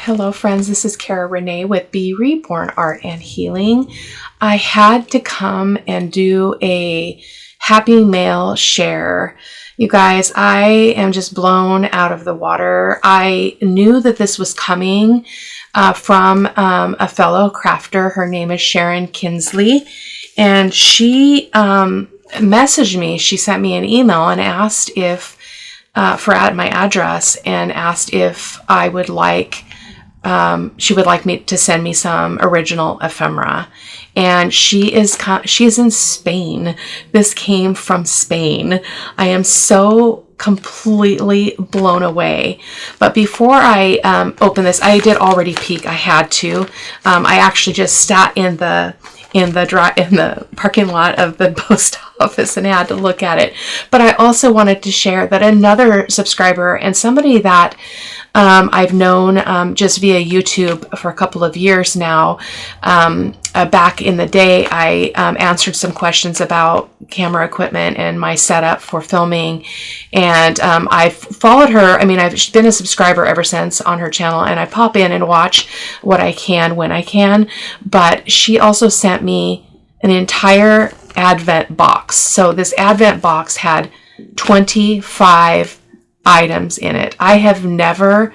Hello friends, this is Cara-Renee with B.Reborn Art and Healing. I had to come and do a happy mail share. You guys, I am just blown out of the water. I knew that this was coming from a fellow crafter. Her name is Sharon Kinsley, and she messaged me. She sent me an email and asked if at my address and asked if I would like she would like me to send me some original ephemera. And she is in Spain. This came from Spain. I am so completely blown away. But before I open this, I did already peek. I had to. I actually just sat in the parking lot of the post office and had to look at it. But I also wanted to share that another subscriber and somebody that I've known just via YouTube for a couple of years now. Back in the day, I answered some questions about camera equipment and my setup for filming. And I've followed her. I mean, I've been a subscriber ever since on her channel, and I pop in and watch what I can when I can. But she also sent me an entire Advent box. So this Advent box had 25 items in it. I have never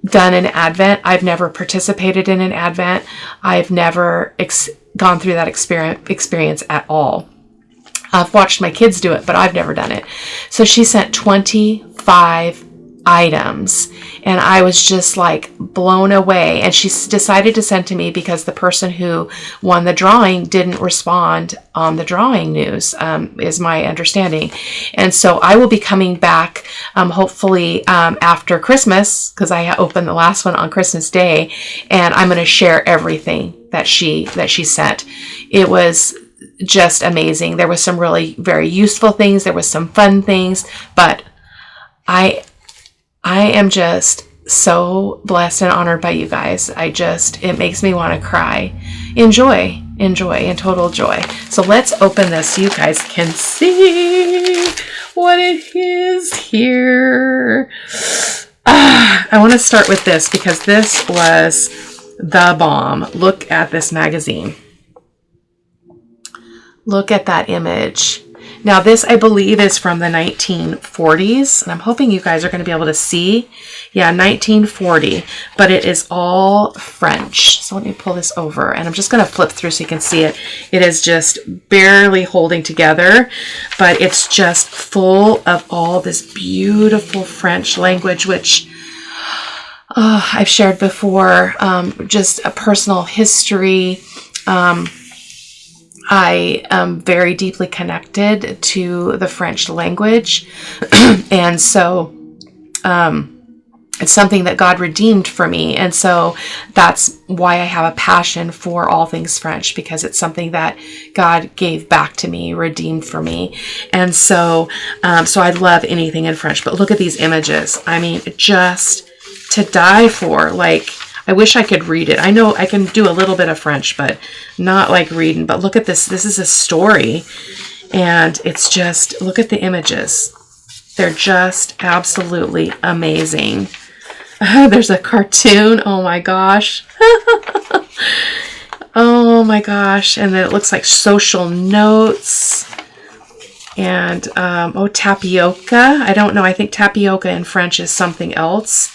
done an Advent. I've never participated in an Advent. I've never gone through that experience at all. I've watched my kids do it, but I've never done it. So she sent 25 items, and I was just like blown away. And she decided to send to me because the person who won the drawing didn't respond on the drawing news, is my understanding. And so I will be coming back hopefully after Christmas, because I opened the last one on Christmas Day, and I'm going to share everything that she sent. It was just amazing. There was some really very useful things. There was some fun things, but I am just so blessed and honored by you guys. It makes me want to cry. Enjoy, and total joy. So let's open this so you guys can see what it is here. I want to start with this because this was the bomb. Look at this magazine. Look at that image. Now this, I believe, is from the 1940s, and I'm hoping you guys are going to be able to see. Yeah, 1940, but it is all French. So let me pull this over, and I'm just going to flip through so you can see it. It is just barely holding together, but it's just full of all this beautiful French language, which I've shared before, just a personal history. I am very deeply connected to the French language. And so it's something that God redeemed for me. And so that's why I have a passion for all things French, because it's something that God gave back to me, redeemed for me. And so, so I love anything in French. But look at these images. I mean, just to die for. Like, I wish I could read it. I know I can do a little bit of French, but not like reading. But look at this. This is a story. And it's just, look at the images. They're just absolutely amazing. There's a cartoon. Oh my gosh. Oh my gosh. And then it looks like social notes. And, tapioca. I don't know. I think tapioca in French is something else.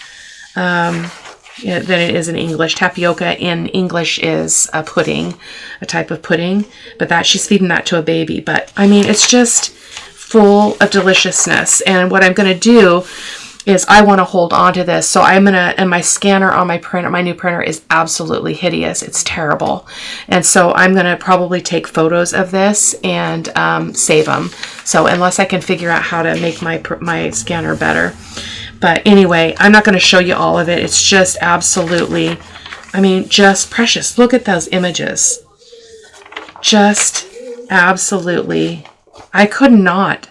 Than it is in English. Tapioca in English is a pudding, a type of pudding, but that she's feeding that to a baby. But I mean, it's just full of deliciousness. And what I'm going to do is I want to hold on to this. So I'm going to, and my scanner on my printer, my new printer is absolutely hideous. It's terrible. And so I'm going to probably take photos of this and save them. So unless I can figure out how to make my scanner better. But anyway, I'm not going to show you all of it. It's just absolutely, I mean, just precious. Look at those images. Just absolutely. I could not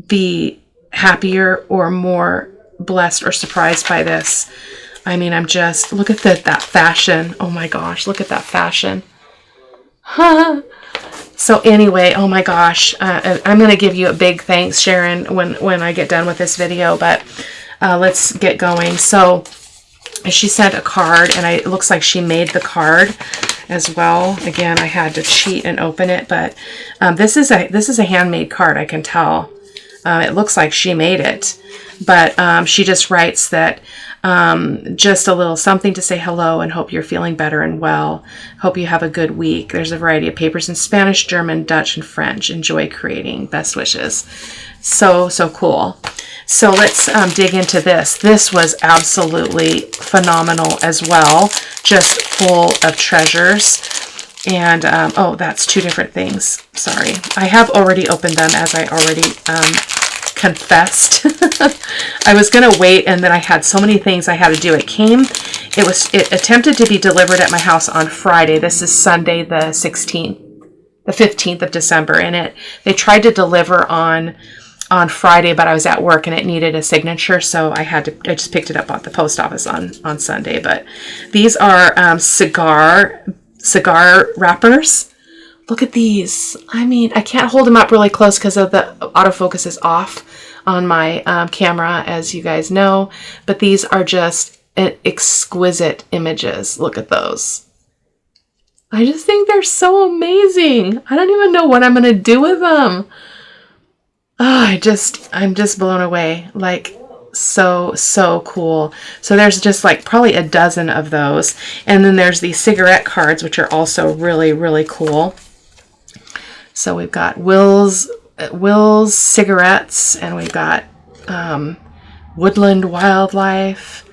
be happier or more blessed or surprised by this. I mean, I'm just, look at that fashion. Oh my gosh, look at that fashion. So anyway, oh my gosh, I'm going to give you a big thanks, Sharon, when I get done with this video, but let's get going. So And she sent a card, and it looks like she made the card as well. Again, I had to cheat and open it, but this is a handmade card, I can tell. It looks like she made it, but she just writes that just a little something to say hello and hope you're feeling better and well. Hope you have a good week. There's a variety of papers in Spanish, German, Dutch, and French. Enjoy creating. Best wishes. So cool. So let's dig into this. This was absolutely phenomenal as well. Just full of treasures. And, oh, that's two different things. Sorry. I have already opened them, as I already confessed. I was going to wait, and then I had so many things I had to do. It attempted to be delivered at my house on Friday. This is Sunday, the 15th of December. And they tried to deliver on Friday, but I was at work and it needed a signature, so I just picked it up at the post office on Sunday. But these are cigar wrappers. Look at these. I mean, I can't hold them up really close because of the autofocus is off on my camera, as you guys know, but these are just exquisite images. Look at those. I just think they're so amazing. I don't even know what I'm going to do with them. Oh, I'm just blown away. Like, so cool. So there's just like probably a dozen of those. And then there's these cigarette cards, which are also really, really cool. So we've got Will's cigarettes, and we've got Woodland Wildlife.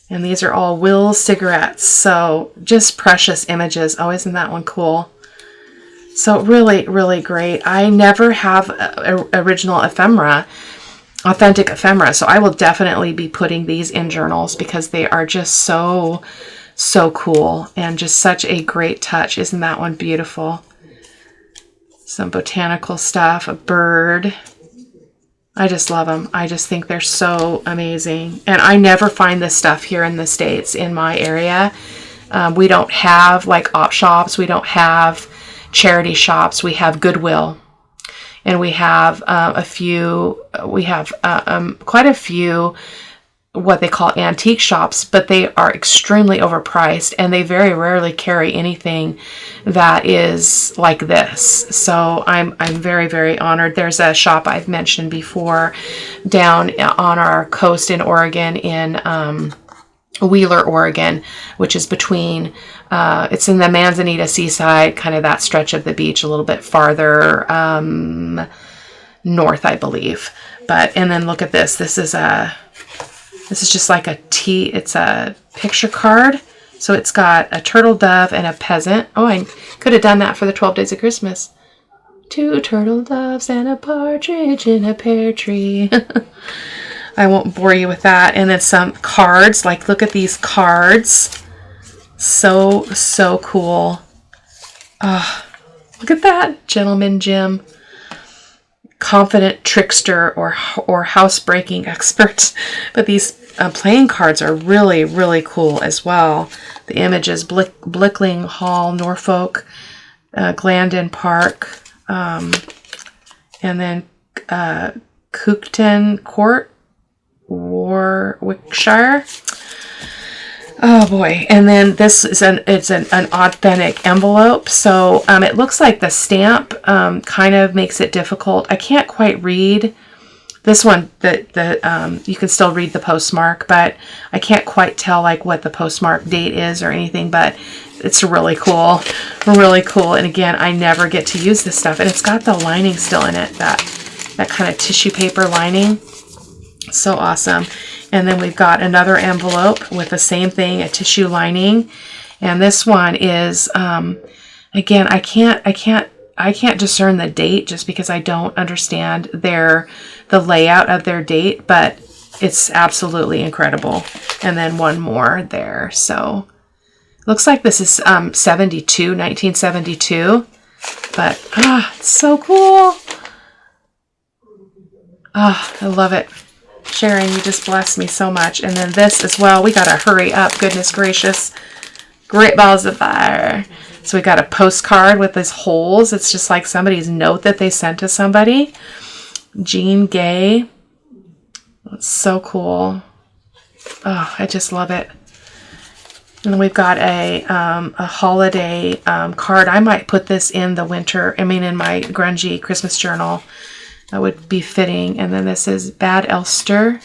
And these are all Will's cigarettes. So just precious images. Oh, isn't that one cool? So really, really great. I never have original ephemera, authentic ephemera. So I will definitely be putting these in journals because they are just so cool and just such a great touch. Isn't that one beautiful? Some botanical stuff, a bird. I just love them. I just think they're so amazing. And I never find this stuff here in the States in my area. We don't have like op shops. We don't have charity shops. We have Goodwill, and we have quite a few what they call antique shops, but they are extremely overpriced, and they very rarely carry anything that is like this. So I'm very, very honored. There's a shop I've mentioned before down on our coast in Oregon, in Wheeler, Oregon, which is between it's in the Manzanita seaside, kind of that stretch of the beach, a little bit farther north, I believe. And then look at this. This is just like it's a picture card. So it's got a turtle dove and a peasant. Oh, I could have done that for the 12 Days of Christmas. 2 turtle doves and a partridge in a pear tree. I won't bore you with that. And then some cards. Like, look at these cards. So cool. Look at that. Gentleman Jim. Confident trickster or housebreaking expert. But these playing cards are really, really cool as well. The images, Blickling Hall, Norfolk, Glandon Park, and then Cookton Court, Warwickshire. Oh boy. And then this is an authentic envelope. So it looks like the stamp kind of makes it difficult. I can't quite read this one. You can still read the postmark, but I can't quite tell like what the postmark date is or anything, but it's really cool. Really cool. And again, I never get to use this stuff, and it's got the lining still in it, that kind of tissue paper lining. So awesome. And then we've got another envelope with the same thing, a tissue lining. And this one is, again, I can't discern the date just because I don't understand the layout of their date, but it's absolutely incredible. And then one more there. So looks like this is 1972. But it's so cool. I love it. Sharon, you just blessed me so much. And then this as well. We got to hurry up. Goodness gracious. Great balls of fire. So we got a postcard with these holes. It's just like somebody's note that they sent to somebody. Jean Gay. That's so cool. Oh, I just love it. And then we've got a holiday card. I might put this in the winter, in my grungy Christmas journal. That would be fitting. And then this is Bad Elster.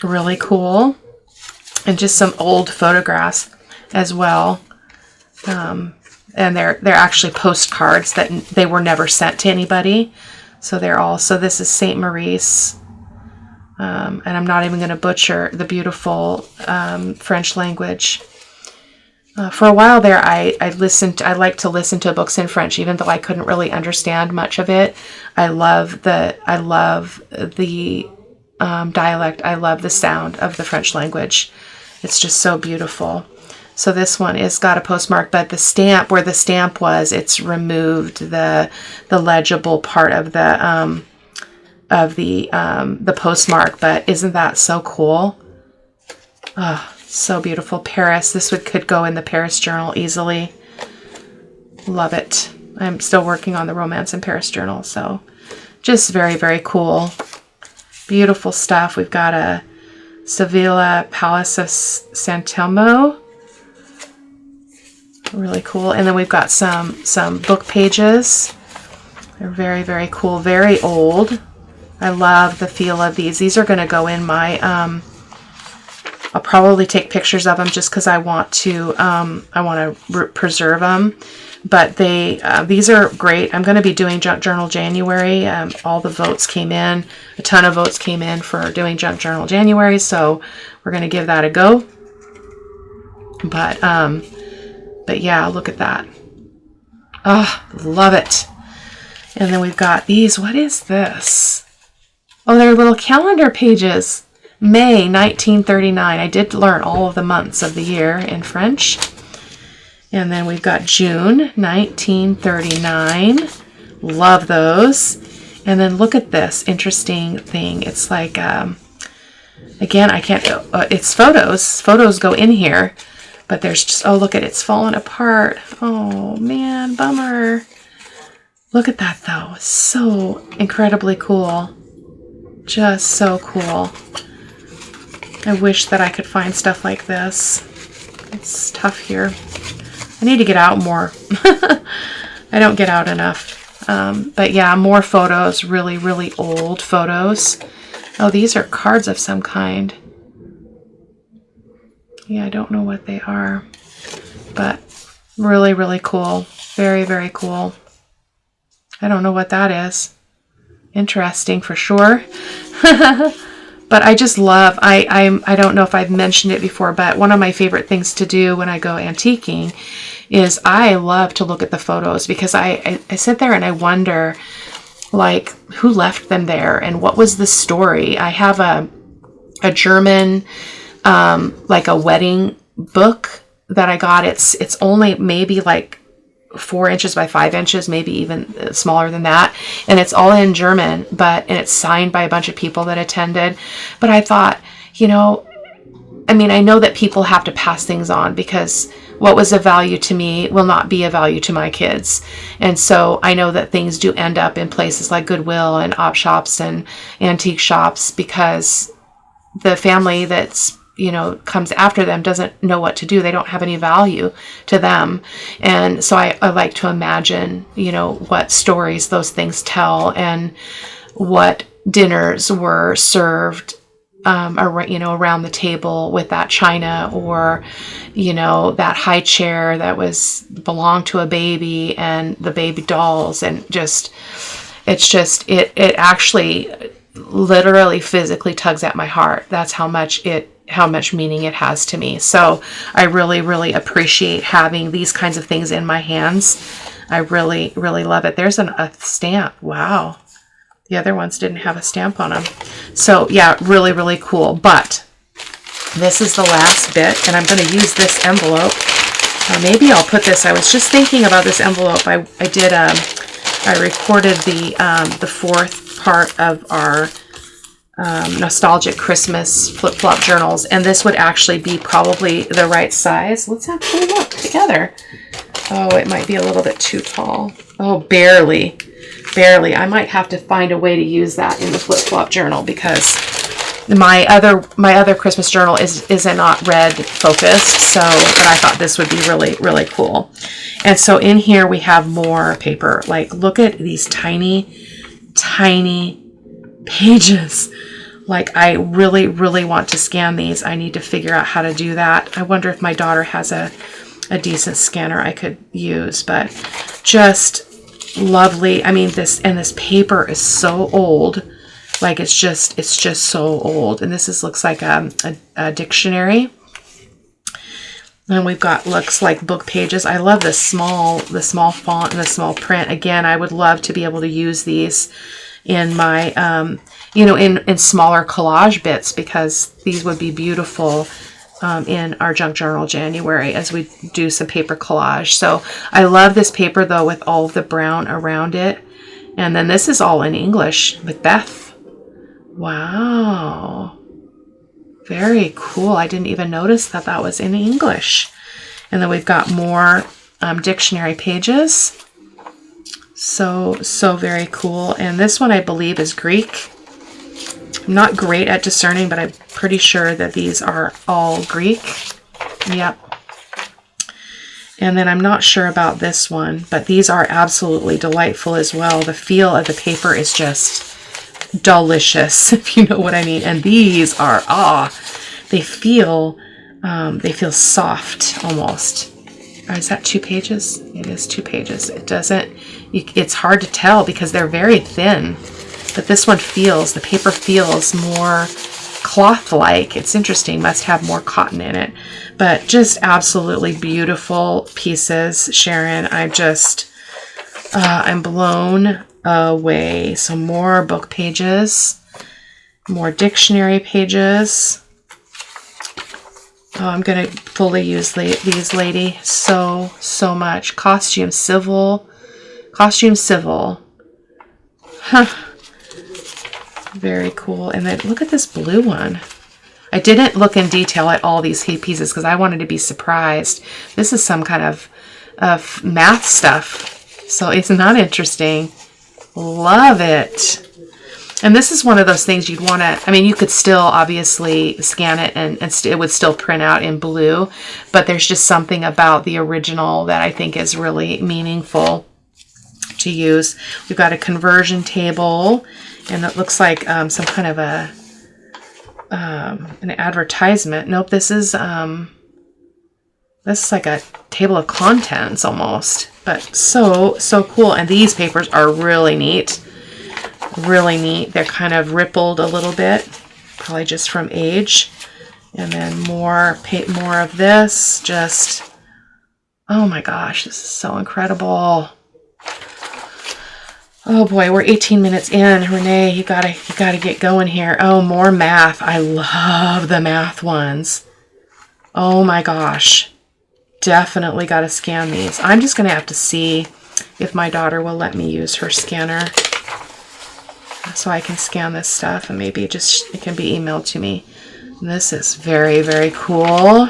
Really cool. And just some old photographs as well. And they're actually postcards that they were never sent to anybody. So this is St. Maurice. And I'm not even going to butcher the beautiful French language. For a while there, I like to listen to books in French, even though I couldn't really understand much of it. I love the dialect. I love the sound of the French language. It's just so beautiful. So this one is got a postmark, but the stamp, where the stamp was, it's removed the legible part of the postmark. But isn't that so cool? Oh, so beautiful. Paris. This could go in the Paris journal easily. Love it. I'm still working on the Romance in Paris journal, so just very, very cool. Beautiful stuff. We've got a Sevilla Palace of San Telmo. Really cool. And then we've got some book pages. They're very, very cool. Very old. I love the feel of these. These are going to go in my, I'll probably take pictures of them just because I want to preserve them. But these are great. I'm going to be doing Junk Journal January. All the votes came in. A ton of votes came in for doing Junk Journal January. So we're going to give that a go. But yeah, look at that. Oh, love it. And then we've got these. What is this? Oh, they're little calendar pages. May 1939. I did learn all of the months of the year in French. And then we've got June 1939. Love those. And then look at this interesting thing. It's like, again, I can't, it's photos. Photos go in here. But there's just, oh, look at it. It's fallen apart. Oh, man, bummer. Look at that, though. So incredibly cool. Just so cool. I wish that I could find stuff like this. It's tough here. I need to get out more. I don't get out enough. But yeah, more photos. Really, really old photos. Oh, these are cards of some kind. Yeah, I don't know what they are, but really, really cool. Very, very cool. I don't know what that is. Interesting for sure. But I just love, I don't know if I've mentioned it before, but one of my favorite things to do when I go antiquing is I love to look at the photos, because I sit there and I wonder, like, who left them there and what was the story. I have a German, like a wedding book that I got. It's only maybe like 4 inches by 5 inches, maybe even smaller than that. And it's all in German, and it's signed by a bunch of people that attended. But I thought, I know that people have to pass things on, because what was of value to me will not be of value to my kids. And so I know that things do end up in places like Goodwill and op shops and antique shops, because the family that's comes after them doesn't know what to do. They don't have any value to them. And so I like to imagine, what stories those things tell, and what dinners were served, around the table with that china, or, that high chair that belonged to a baby, and the baby dolls, and it actually literally physically tugs at my heart. That's how much meaning it has to me. So I really, really appreciate having these kinds of things in my hands. I really, really love it. There's a stamp. Wow. The other ones didn't have a stamp on them. So yeah, really, really cool. But this is the last bit, and I'm going to use this envelope. Maybe I'll put this, I was just thinking about this envelope. I recorded the fourth part of our nostalgic Christmas flip-flop journals, and this would actually be probably the right size. Let's actually look together. Oh, it might be a little bit too tall. Oh, barely. I might have to find a way to use that in the flip-flop journal, because My other Christmas journal is not red focused, so but I thought this would be really, really cool. And so in here we have more paper. Like, look at these tiny, tiny pages. Like, I really, really want to scan these. I need to figure out how to do that. I wonder if my daughter has a decent scanner I could use, but just lovely. I mean, this paper is so old. Like, it's just so old. And this looks like a dictionary. And we've got, looks like book pages. I love the small font and the small print. Again, I would love to be able to use these in my, in smaller collage bits, because these would be beautiful in our junk journal January as we do some paper collage. So I love this paper though, with all of the brown around it. And then this is all in English, Macbeth. Wow. Very cool. I didn't even notice that that was in English. And then we've got more dictionary pages. So very cool. And this one I believe is Greek. I'm not great at discerning, but I'm pretty sure that these are all Greek. Yep. And then I'm not sure about this one, but these are absolutely delightful as well. The feel of the paper is just delicious, if you know what I mean. And these are, they feel soft almost. Is that 2 pages? It is 2 pages. It doesn't, it's hard to tell because they're very thin, but this one feels, the paper feels more cloth-like. It's interesting, must have more cotton in it, but just absolutely beautiful pieces, Sharon. I'm blown away. So more book pages, more dictionary pages. Oh, I'm going to fully use these, lady, so much. Costume civil. Huh. Very cool. And then look at this blue one. I didn't look in detail at all these pieces because I wanted to be surprised. This is some kind of math stuff. So isn't that interesting? Love it. And this is one of those things you'd want to, I mean, you could still obviously scan it and it would still print out in blue, but there's just something about the original that I think is really meaningful to use. We've got a conversion table, and it looks like some kind of an advertisement. Nope, this is like a table of contents almost, but so cool. And these papers are really neat. Really neat. They're kind of rippled a little bit, probably just from age. And then more of this. Just, oh my gosh, this is so incredible. Oh boy, we're 18 minutes in. Renee, you gotta get going here. Oh, more math. I love the math ones. Oh my gosh. Definitely got to scan these. I'm just going to have to see if my daughter will let me use her scanner so I can scan this stuff, and maybe just it can be emailed to me. And this is very, very cool.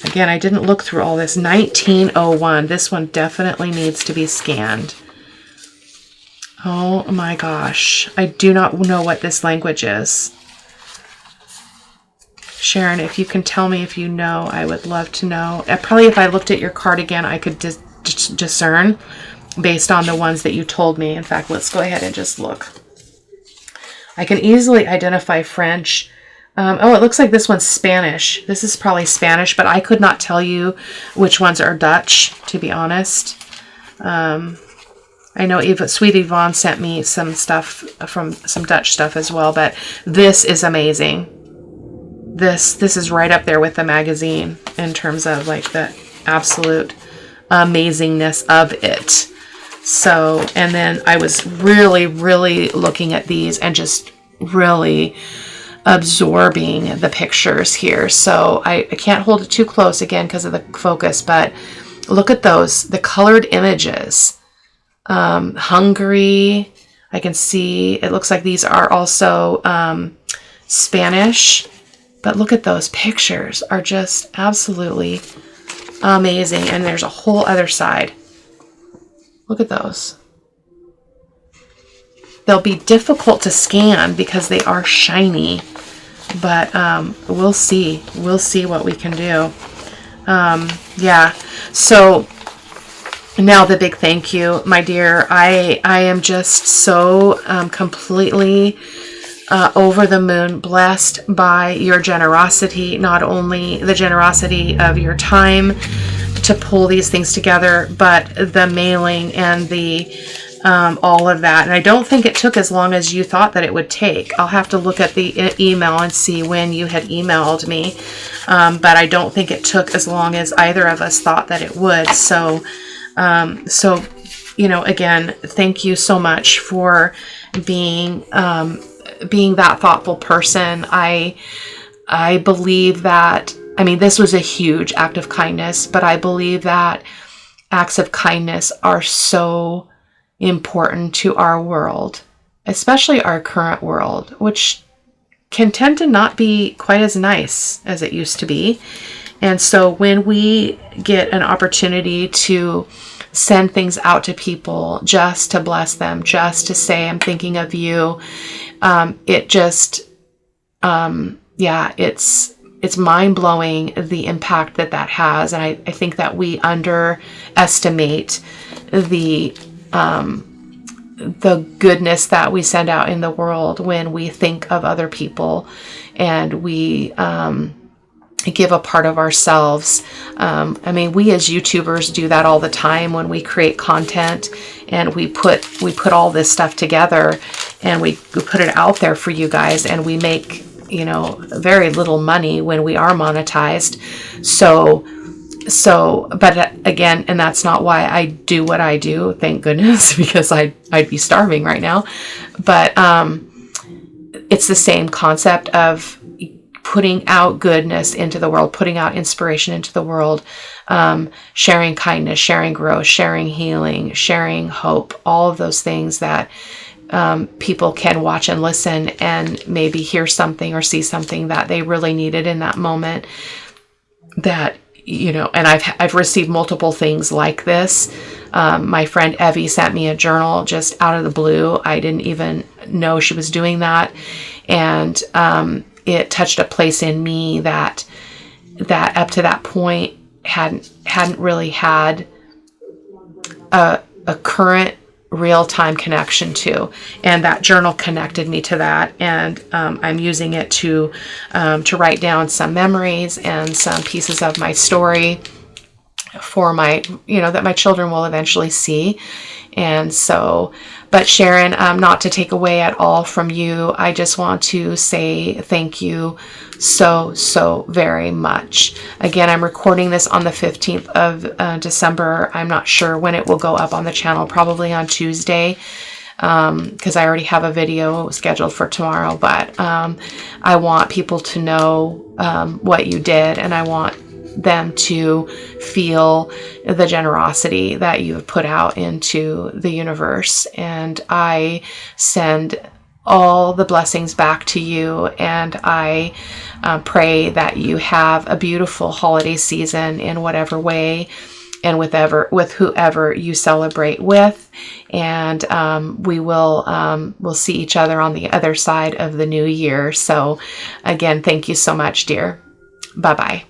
Again, I didn't look through all this. 1901. This one definitely needs to be scanned. Oh my gosh. I do not know what this language is. Sharon, if you can tell me if you know, I would love to know. Probably if I looked at your card again, I could discern based on the ones that you told me. In fact, let's go ahead and just look. I can easily identify French. Oh, it looks like this one's Spanish. This is probably Spanish, but I could not tell you which ones are Dutch, to be honest. I know Sweet Yvonne sent me some stuff from some Dutch stuff as well, but this is amazing. This is right up there with the magazine in terms of like the absolute amazingness of it. So, and then I was really, really looking at these and just really absorbing the pictures here. So I can't hold it too close again because of the focus, but look at those, the colored images. Hungary, I can see, it looks like these are also Spanish. But look at those pictures, are just absolutely amazing. And there's a whole other side. Look at those. they'll be difficult to scan because they are shiny, but we'll see what we can do. Yeah, so now the big thank you, my dear. I am just so completely over the moon blessed by your generosity, not only the generosity of your time to pull these things together, but the mailing and the all of that. And I don't think it took as long as you thought that it would take. I'll have to look at the email and see when you had emailed me, but I don't think it took as long as either of us thought that it would. So again, thank you so much for being that thoughtful person. I believe that, this was a huge act of kindness, but I believe that acts of kindness are so important to our world, especially our current world, which can tend to not be quite as nice as it used to be. And so when we get an opportunity to send things out to people just to bless them, just to say, I'm thinking of you, it just, it's mind-blowing, the impact that has. And I think that we underestimate the goodness that we send out in the world when we think of other people and we give a part of ourselves. We as YouTubers do that all the time when we create content and we put all this stuff together and we put it out there for you guys, and we make very little money when we are monetized. But again, and that's not why I do what I do, thank goodness, because I'd be starving right now. But it's the same concept of putting out goodness into the world, putting out inspiration into the world, sharing kindness, sharing growth, sharing healing, sharing hope, all of those things that people can watch and listen and maybe hear something or see something that they really needed in that moment. That, and I've received multiple things like this. My friend Evie sent me a journal just out of the blue. I didn't even know she was doing that. And it touched a place in me that up to that point hadn't really had a current real-time connection to, and that journal connected me to that. And I'm using it to write down some memories and some pieces of my story for my, that my children will eventually see. And so, but Sharon, not to take away at all from you, I just want to say thank you so very much. Again, I'm recording this on the 15th of December. I'm not sure when it will go up on the channel, probably on Tuesday, because I already have a video scheduled for tomorrow. But I want people to know what you did, and I want them to feel the generosity that you have put out into the universe. And I send all the blessings back to you, and I pray that you have a beautiful holiday season in whatever way and with whoever you celebrate with. And we'll see each other on the other side of the new year. So again, thank you so much, dear. Bye-bye.